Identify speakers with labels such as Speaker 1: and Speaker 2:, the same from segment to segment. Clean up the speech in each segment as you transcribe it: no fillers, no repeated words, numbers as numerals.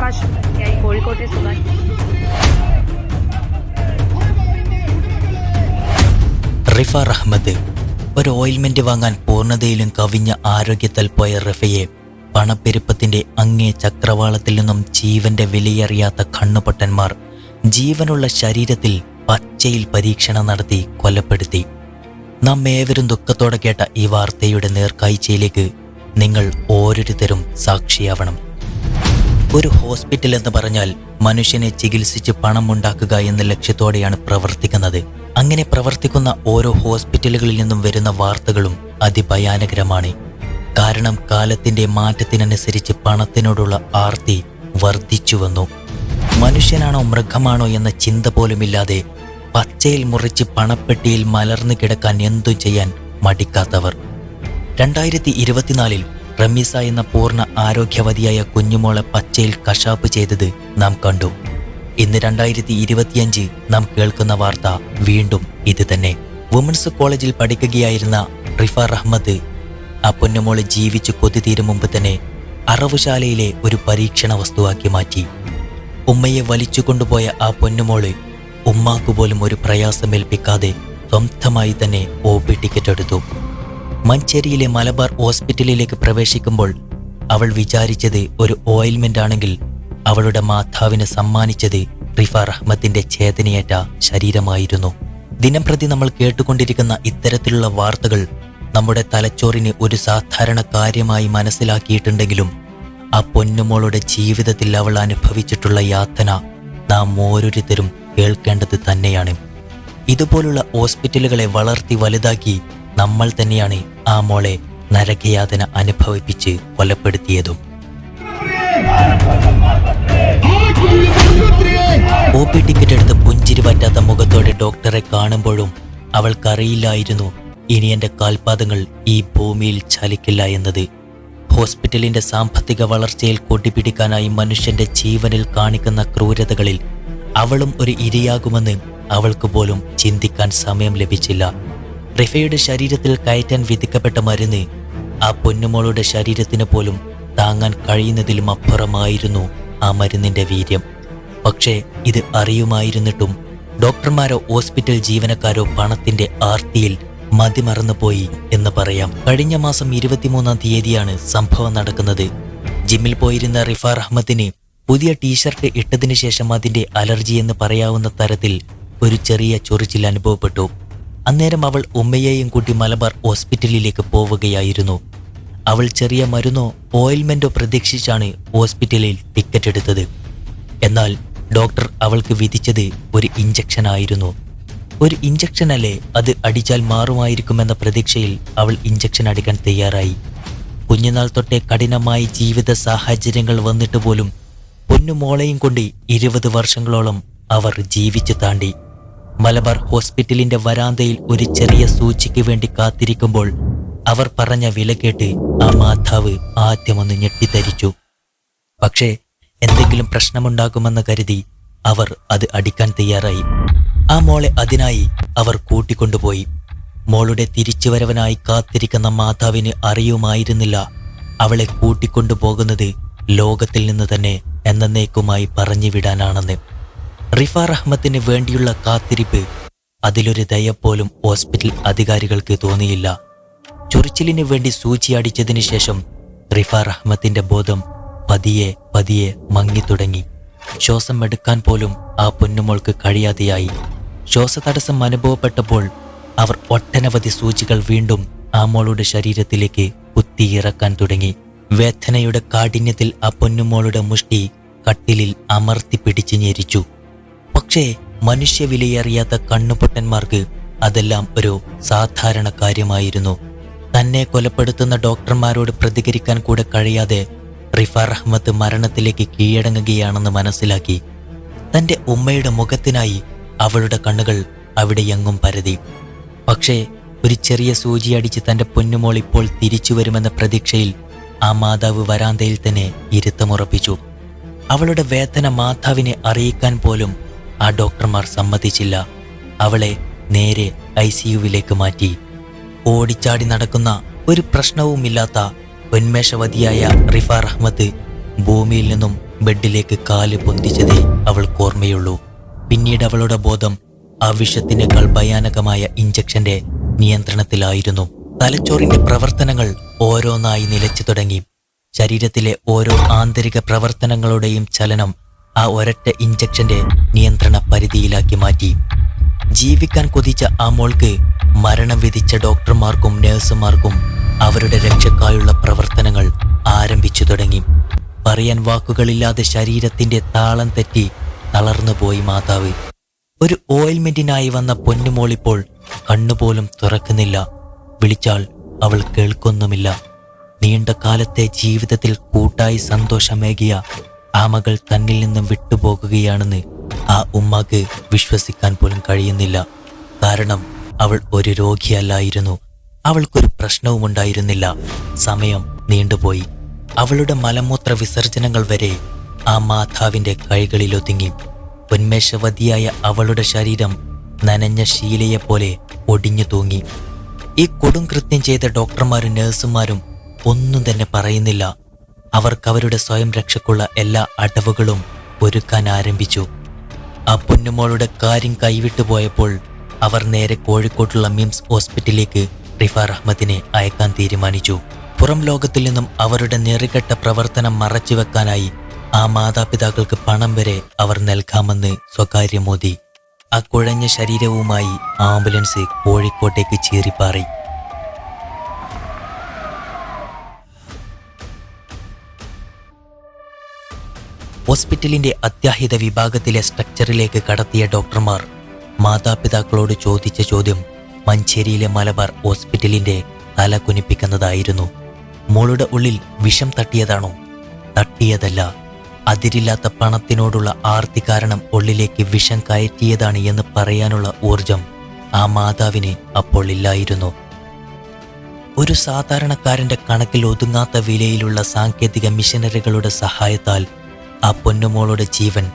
Speaker 1: ആകാശം കോഴിക്കോട്ടെ സുഖാൻ.
Speaker 2: റിഫാർ അഹമ്മദ്. ഒരു ഓയിൽമെന്റ് വാങ്ങാൻ പൂർണ്ണതയിലും കവിഞ്ഞ ആരോഗ്യത്തിൽ പോയ റിഫയെ പണപ്പെരുപ്പത്തിന്റെ അങ്ങേ ചക്രവാളത്തിൽ നിന്നും ജീവന്റെ വിലയറിയാത്ത കണ്ണുപൊട്ടന്മാർ ജീവനുള്ള ശരീരത്തിൽ പച്ചയിൽ പരീക്ഷണം നടത്തി കൊലപ്പെടുത്തി. നാം ഏവരും ദുഃഖത്തോടെ കേട്ട ഈ വാർത്തയുടെ നേർക്കാഴ്ചയിലേക്ക് നിങ്ങൾ ഓരോരുത്തരും സാക്ഷിയാവണം. ഒരു ഹോസ്പിറ്റൽ എന്ന് പറഞ്ഞാൽ മനുഷ്യനെ ചികിത്സിച്ച് പണം ഉണ്ടാക്കുക എന്ന ലക്ഷ്യത്തോടെയാണ് പ്രവർത്തിക്കുന്നത്. അങ്ങനെ പ്രവർത്തിക്കുന്ന ഓരോ ഹോസ്പിറ്റലുകളിൽ നിന്നും വരുന്ന വാർത്തകളും അതിഭയാനകരമാണ്. കാരണം കാലത്തിന്റെ മാറ്റത്തിനനുസരിച്ച് പണത്തിനോടുള്ള ആർത്തി വർദ്ധിച്ചു വന്നു. മനുഷ്യനാണോ മൃഗമാണോ എന്ന ചിന്ത പോലുമില്ലാതെ പച്ചയിൽ മുറിച്ച് പണപ്പെട്ടിയിൽ മലർന്നു കിടക്കാൻ എന്തും ചെയ്യാൻ മടിക്കാത്തവർ. 2024 റമീസ എന്ന പൂർണ്ണ ആരോഗ്യവതിയായ കുഞ്ഞുമോളെ പച്ചയിൽ കശാപ്പ് ചെയ്തത് നാം കണ്ടു. ഇന്ന് 2025 നാം കേൾക്കുന്ന വാർത്ത വീണ്ടും ഇത് തന്നെ. വുമൻസ് കോളേജിൽ പഠിക്കുകയായിരുന്ന റിഫാർ അഹമ്മദ് ആ പൊന്നുമോള് ജീവിച്ചു കൊതി തീരും മുമ്പ് തന്നെ അറവുശാലയിലെ ഒരു പരീക്ഷണ വസ്തുവാക്കി മാറ്റി. ഉമ്മയെ വലിച്ചു കൊണ്ടുപോയ ആ പൊന്നുമോള് ഉമ്മാക്കു പോലും ഒരു പ്രയാസമേൽപ്പിക്കാതെ സ്വന്തമായി തന്നെ OP ടിക്കറ്റ് എടുത്തു. മഞ്ചേരിയിലെ മലബാർ ഹോസ്പിറ്റലിലേക്ക് പ്രവേശിക്കുമ്പോൾ അവൾ വിചാരിച്ചത് ഒരു ഓയിൽമെന്റ് ആണെങ്കിൽ അവളുടെ മാതാവിന് സമ്മാനിച്ചത് റിഫാർ അഹമ്മദിന്റെ ചേതനയേറ്റ ശരീരമായിരുന്നു. ദിനംപ്രതി നമ്മൾ കേട്ടുകൊണ്ടിരിക്കുന്ന ഇത്തരത്തിലുള്ള വാർത്തകൾ നമ്മുടെ തലച്ചോറിന് ഒരു സാധാരണ കാര്യമായി മനസ്സിലാക്കിയിട്ടുണ്ടെങ്കിലും ആ പൊന്നുമോളുടെ ജീവിതത്തിൽ അവൾ അനുഭവിച്ചിട്ടുള്ള യാതന നാം ഓരോരുത്തരും കേൾക്കേണ്ടത് തന്നെയാണ്. ഇതുപോലുള്ള ഹോസ്പിറ്റലുകളെ വളർത്തി വലുതാക്കി നമ്മൾ തന്നെയാണ് ആ മോളെ നരകയാതന അനുഭവിപ്പിച്ച് കൊലപ്പെടുത്തിയതും. OP ടിക്കറ്റ് എടുത്ത് പുഞ്ചിരി പറ്റാത്ത മുഖത്തോടെ ഡോക്ടറെ കാണുമ്പോഴും അവൾക്കറിയില്ലായിരുന്നു ഇനി എൻ്റെ കാൽപാദങ്ങൾ ഈ ഭൂമിയിൽ ചലിക്കില്ല എന്നത്. ഹോസ്പിറ്റലിന്റെ സാമ്പത്തിക വളർച്ചയിൽ കൊടിപിടിക്കാനായി മനുഷ്യന്റെ ജീവനിൽ കാണിക്കുന്ന ക്രൂരതകളിൽ അവളും ഒരു ഇരയാകുമെന്ന് അവൾക്ക് പോലും ചിന്തിക്കാൻ സമയം ലഭിച്ചില്ല. റിഫയുടെ ശരീരത്തിൽ കയറ്റാൻ വിധിക്കപ്പെട്ട മരുന്ന് ആ പൊന്നുമോളുടെ ശരീരത്തിന് പോലും താങ്ങാൻ കഴിയുന്നതിലും അപ്പുറമായിരുന്നു ആ മരുന്നിന്റെ വീര്യം. പക്ഷേ ഇത് അറിയുമായിരുന്നിട്ടും ഡോക്ടർമാരോ ഹോസ്പിറ്റൽ ജീവനക്കാരോ പണത്തിന്റെ ആർത്തിയിൽ മതിമറന്നുപോയി എന്ന് പറയാം. കഴിഞ്ഞ മാസം 23-ാം തീയതിയാണ് സംഭവം നടക്കുന്നത്. ജിമ്മിൽ പോയിരുന്ന റിഫാർ അഹമ്മദിന് പുതിയ ടീഷർട്ട് ഇട്ടതിനു ശേഷം അതിന്റെ അലർജി എന്ന് പറയാവുന്ന തരത്തിൽ ഒരു ചെറിയ ചൊറിച്ചിൽ അനുഭവപ്പെട്ടു. അന്നേരം അവൾ ഉമ്മയെയും കൂട്ടി മലബാർ ഹോസ്പിറ്റലിലേക്ക് പോവുകയായിരുന്നു. അവൾ ചെറിയ മരുന്നോ ഓയിൽമെന്റോ പ്രതീക്ഷിച്ചാണ് ഹോസ്പിറ്റലിൽ ടിക്കറ്റ് എടുത്തത്. എന്നാൽ ഡോക്ടർ അവൾക്ക് വിധിച്ചത് ഒരു ഇഞ്ചക്ഷൻ ആയിരുന്നു. ഒരു ഇഞ്ചക്ഷൻ അല്ലേ, അത് അടിച്ചാൽ മാറുമായിരിക്കുമെന്ന പ്രതീക്ഷയിൽ അവൾ ഇഞ്ചക്ഷൻ അടിക്കാൻ തയ്യാറായി. കുഞ്ഞുനാൾ തൊട്ടേ കഠിനമായ ജീവിത സാഹചര്യങ്ങൾ വന്നിട്ട് പോലും പൊന്നുമോളെയും കൊണ്ട് 20 വർഷങ്ങളോളം അവർ ജീവിച്ചു താണ്ടി. മലബാർ ഹോസ്പിറ്റലിന്റെ വരാന്തയിൽ ഒരു ചെറിയ സൂചിക്ക് വേണ്ടി കാത്തിരിക്കുമ്പോൾ അവർ പറഞ്ഞ വില കേട്ട് ആ മാതാവ് ആദ്യമൊന്ന് ഞെട്ടിത്തരിച്ചു. പക്ഷേ എന്തെങ്കിലും പ്രശ്നമുണ്ടാകുമെന്ന് കരുതി അവർ അത് അടിക്കാൻ തയ്യാറായി. ആ മോളെ അതിനായി അവർ കൂട്ടിക്കൊണ്ടുപോയി. മോളുടെ തിരിച്ചുവരവനായി കാത്തിരിക്കുന്ന മാതാവിന് അറിയുമായിരുന്നില്ല അവളെ കൂട്ടിക്കൊണ്ടുപോകുന്നത് ലോകത്തിൽ നിന്ന് തന്നെ എന്നേക്കുമായി പറഞ്ഞു വിടാനാണെന്ന്. റിഫാർ അഹമ്മദിന് വേണ്ടിയുള്ള കാത്തിരിപ്പ്, അതിലൊരു ദയ പോലും ഹോസ്പിറ്റൽ അധികാരികൾക്ക് തോന്നിയില്ല. ചൊറിച്ചിലിന് വേണ്ടി സൂചി അടിച്ചതിന് ശേഷം റിഫാർ അഹമ്മദിന്റെ ബോധം പതിയെ പതിയെ മങ്ങിത്തുടങ്ങി. ശ്വാസം എടുക്കാൻ പോലും ആ പൊന്നുമോൾക്ക് കഴിയാതെയായി. ശ്വാസതടസ്സം അനുഭവപ്പെട്ടപ്പോൾ അവർ ഒട്ടനവധി സൂചികൾ വീണ്ടും ആ മോളുടെ ശരീരത്തിലേക്ക് കുത്തിയിറക്കാൻ തുടങ്ങി. വേദനയുടെ കാഠിന്യത്തിൽ ആ പൊന്നുമോളുടെ മുഷ്ടി കട്ടിലിൽ അമർത്തി പിടിച്ചു ഞെരിച്ചു. പക്ഷേ മനുഷ്യവിലയറിയാത്ത കണ്ണുപൊട്ടന്മാർക്ക് അതെല്ലാം ഒരു സാധാരണ കാര്യമായിരുന്നു. തന്നെ കൊലപ്പെടുത്തുന്ന ഡോക്ടർമാരോട് പ്രതികരിക്കാൻ കൂടെ കഴിയാതെ റിഫാർ അഹമ്മദ് മരണത്തിലേക്ക് കീഴടങ്ങുകയാണെന്ന് മനസ്സിലാക്കി. തൻ്റെ ഉമ്മയുടെ മുഖത്തിനായി അവളുടെ കണ്ണുകൾ അവിടെ എങ്ങും പരതി. പക്ഷേ ഒരു ചെറിയ സൂചി അടിച്ച് തൻ്റെ പൊന്നുമോൾ ഇപ്പോൾ തിരിച്ചു വരുമെന്ന പ്രതീക്ഷയിൽ ആ മാതാവ് വരാന്തയിൽ തന്നെ ഇരുത്തമുറപ്പിച്ചു. അവളുടെ വേദന മാതാവിനെ അറിയിക്കാൻ പോലും ആ ഡോക്ടർമാർ സമ്മതിച്ചില്ല. അവളെ നേരെ ICUവിലേക്ക് മാറ്റി. ഓടിച്ചാടി നടക്കുന്ന ഒരു പ്രശ്നവുമില്ലാത്ത ഉന്മേഷവതിയായ റിഫാർ അഹമ്മദ് ഭൂമിയിൽ നിന്നും ബെഡിലേക്ക് കാല് പൊന്തിച്ചതേ അവൾക്ക് ഓർമ്മയുള്ളൂ. പിന്നീട് അവളുടെ ബോധം ആ വിഷത്തിനേക്കാൾ ഭയാനകമായ ഇഞ്ചക്ഷന്റെ നിയന്ത്രണത്തിലായിരുന്നു. തലച്ചോറിന്റെ പ്രവർത്തനങ്ങൾ ഓരോന്നായി നിലച്ചു തുടങ്ങി. ശരീരത്തിലെ ഓരോ ആന്തരിക പ്രവർത്തനങ്ങളുടെയും ചലനം ആ ഒരൊറ്റ ഇഞ്ചക്ഷന്റെ നിയന്ത്രണ പരിധിയിലാക്കി മാറ്റി. ജീവിക്കാൻ കൊതിച്ച ആ മോൾക്ക് മരണം വിധിച്ച ഡോക്ടർമാർക്കും നഴ്സുമാർക്കും അവരുടെ രക്ഷക്കായുള്ള പ്രവർത്തനങ്ങൾ ആരംഭിച്ചു തുടങ്ങി. പറയാൻ വാക്കുകളില്ലാതെ ശരീരത്തിന്റെ താളം തെറ്റി തളർന്നുപോയി മാതാവ്. ഒരു ഓയിൽമെന്റിനായി വന്ന പൊന്നുമോളിപ്പോൾ കണ്ണുപോലും തുറക്കുന്നില്ല. വിളിച്ചാൽ അവൾ കേൾക്കൊന്നുമില്ല. നീണ്ട കാലത്തെ ജീവിതത്തിൽ കൂട്ടായി സന്തോഷമേകിയ ആ മകൾ തന്നിൽ നിന്നും വിട്ടുപോകുകയാണെന്ന് ആ ഉമ്മാക്ക് വിശ്വസിക്കാൻ പോലും കഴിയുന്നില്ല. കാരണം അവൾ ഒരു രോഗിയല്ലായിരുന്നു. അവൾക്കൊരു പ്രശ്നവും ഉണ്ടായിരുന്നില്ല. സമയം നീണ്ടുപോയി. അവളുടെ മലമൂത്ര വിസർജനങ്ങൾ വരെ ആ മാതാവിന്റെ കൈകളിലൊതുങ്ങി. ഉന്മേഷവതിയായ അവളുടെ ശരീരം നനഞ്ഞ ശീലയെപ്പോലെ ഒടിഞ്ഞു തൂങ്ങി. ഈ കൊടും കൃത്യം ചെയ്ത ഡോക്ടർമാരും നഴ്സുമാരും ഒന്നും തന്നെ പറയുന്നില്ല. അവർക്കവരുടെ സ്വയം രക്ഷയ്ക്കുള്ള എല്ലാ അടവുകളും ഒരുക്കാൻ ആരംഭിച്ചു. ആ പൊന്നുമോളുടെ കാര്യം കൈവിട്ടു പോയപ്പോൾ അവർ നേരെ കോഴിക്കോട്ടുള്ള മിംസ് ഹോസ്പിറ്റലിലേക്ക് റിഫാർ അഹമ്മദിനെ അയക്കാൻ തീരുമാനിച്ചു. പുറം ലോകത്തിൽ നിന്നും അവരുടെ നെറികെട്ട പ്രവർത്തനം മറച്ചുവെക്കാനായി ആ മാതാപിതാക്കൾക്ക് പണം വരെ അവർ നൽകാമെന്ന് സ്വകാര്യമോദി. ആ കുഴഞ്ഞ ശരീരവുമായി ആംബുലൻസ് കോഴിക്കോട്ടേക്ക് ചീറിപ്പാറി. ഹോസ്പിറ്റലിന്റെ അത്യാഹിത വിഭാഗത്തിലെ സ്ട്രക്ചറിലേക്ക് കടത്തിയ ഡോക്ടർമാർ മാതാപിതാക്കളോട് ചോദിച്ച ചോദ്യം മഞ്ചേരിയിലെ മലബാർ ഹോസ്പിറ്റലിന്റെ തല കുനിപ്പിക്കുന്നതായിരുന്നു. മോളുടെ ഉള്ളിൽ വിഷം തട്ടിയതാണോ? തട്ടിയതല്ല. അതിരില്ലാത്ത പണത്തിനോടുള്ള ആർത്തി കാരണം ഉള്ളിലേക്ക് വിഷം കയറ്റിയതാണ് എന്ന് പറയാനുള്ള ഊർജം ആ മാതാവിന് അപ്പോൾ ഇല്ലായിരുന്നു. ഒരു സാധാരണക്കാരന്റെ കണക്കിൽ ഒതുങ്ങാത്ത വിലയിലുള്ള സാങ്കേതിക മിഷനറികളുടെ സഹായത്താൽ ആ പൊന്നുമോളുടെ ജീവൻ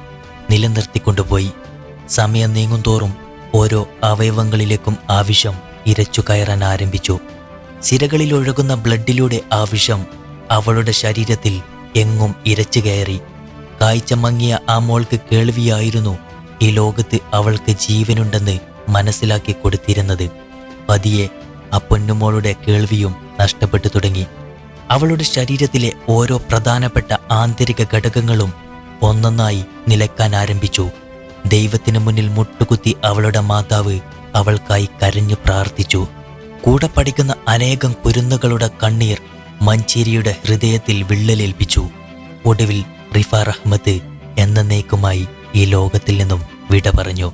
Speaker 2: നിലനിർത്തിക്കൊണ്ടുപോയി. സമയം നീങ്ങുന്തോറും ഓരോ അവയവങ്ങളിലേക്കും ആ വിഷം ഇരച്ചു കയറാൻ ആരംഭിച്ചു. സിരകളിൽ ഒഴുകുന്ന ബ്ലഡിലൂടെ ആ വിഷം അവളുടെ ശരീരത്തിൽ എങ്ങും ഇരച്ചു കയറി. കാഴ്ച മങ്ങിയ ആ മോൾക്ക് കേൾവിയായിരുന്നു ഈ ലോകത്ത് അവൾക്ക് ജീവനുണ്ടെന്ന് മനസ്സിലാക്കി കൊടുത്തിരുന്നത്. പതിയെ ആ പൊന്നുമോളുടെ കേൾവിയും നഷ്ടപ്പെട്ടു തുടങ്ങി. അവളുടെ ശരീരത്തിലെ ഓരോ പ്രധാനപ്പെട്ട ആന്തരിക ഘടകങ്ങളും ഒന്നൊന്നായി നിലക്കാൻ ആരംഭിച്ചു. ദൈവത്തിന് മുന്നിൽ മുട്ടുകുത്തി അവളുടെ മാതാവ് അവൾക്കായി കരഞ്ഞു പ്രാർത്ഥിച്ചു. കൂടെ പഠിക്കുന്ന അനേകം കുരുന്നുകളുടെ കണ്ണീർ മഞ്ചേരിയുടെ ഹൃദയത്തിൽ വിള്ളലേൽപ്പിച്ചു. ഒടുവിൽ റിഫാർ അഹമ്മദ് എന്നേക്കുമായി ഈ ലോകത്തിൽ നിന്നും വിട പറഞ്ഞു.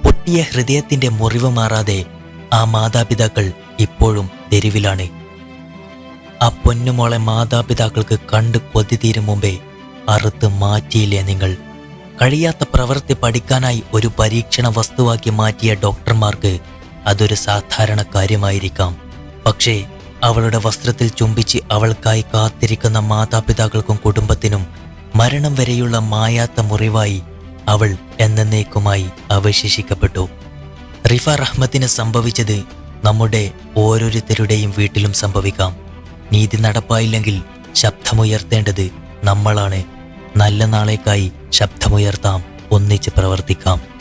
Speaker 2: പൊട്ടിയ ഹൃദയത്തിന്റെ മുറിവ് മാറാതെ ആ മാതാപിതാക്കൾ ഇപ്പോഴും തെരുവിലാണ്. ആ പൊന്നുമോളെ മാതാപിതാക്കൾക്ക് കണ്ടു കൊതി തീരും മുമ്പേ അറുത്ത് മാറ്റിയില്ലേ നിങ്ങൾ? കഴിയാത്ത പ്രവൃത്തി പഠിക്കാനായി ഒരു പരീക്ഷണ വസ്തുവാക്കി മാറ്റിയ ഡോക്ടർമാർക്ക് അതൊരു സാധാരണ കാര്യമായിരിക്കാം. പക്ഷേ അവളുടെ വസ്ത്രത്തിൽ ചുംബിച്ച് അവൾക്കായി കാത്തിരിക്കുന്ന മാതാപിതാക്കൾക്കും കുടുംബത്തിനും മരണം വരെയുള്ള മായാത്ത മുറിവായി അവൾ എന്നേക്കുമായി അവശേഷിക്കപ്പെട്ടു. റിഫാർ അഹമ്മദിന് സംഭവിച്ചത് നമ്മുടെ ഓരോരുത്തരുടെയും വീട്ടിലും സംഭവിക്കാം. നീതി നടപ്പായില്ലെങ്കിൽ ശബ്ദമുയർത്തേണ്ടത് നമ്മളാണ്. നല്ല നാളേക്കായി ശബ്ദമുയർത്താം, ഒന്നിച്ച് പ്രവർത്തിക്കാം.